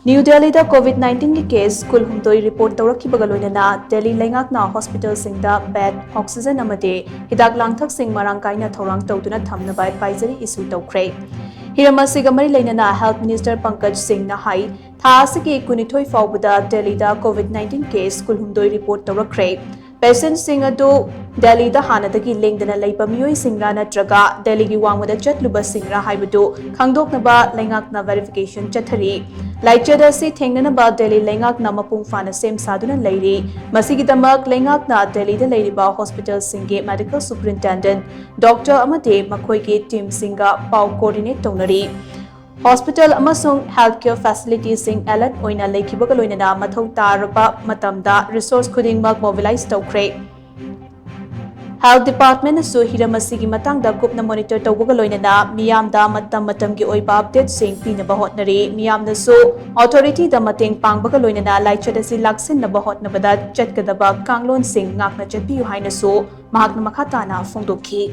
New Delhi da COVID-19 ki case kul humdoi report TOURAKHIBA LOINANA Delhi LEINGAK hospital sing da bed oxygen amade HIDAK LANGTHAK sing MARANG KAINA THOURANG TOUDUNA THAMNABA advisory issue TOUKHRE Hiramasiga mari LEINANA Health Minister Pankaj Singh na hai tha asigi kunithoi fawbada Delhi da COVID-19 case kul humdoi report TOURAKHRE Patients sing ado Delhi da hanadagi lengdana laiba miyoi singra natraga Delhi gi wangmada chatluba singra haibadu khangdoknaba LEINGAKna verification chathari Laichada si thengnanaba Delhi LEINGAKna mapung fana sem saduna leiri masigidamak LEINGAKna Delhi da leiriba hospital singi medical superintendent Dr. Amade makhoi gi team singa pau coordinate tonari Hospital amasung healthcare facilities sing alert oina lekhibaga loinana mathau taraba matamda resource khudingmak mobilize tawkhre Health Department asu hiramasigi matangda kupna monitor tawbaga loinana miyamda matamgi oiba update sing pinaba hotnari miyamna su authority da mateng pangbaga loinana laichadasi laksin na hotnabada chatgadaba kanglon sing ngakna chatpiu haina su mahakna makhatana fongdokhi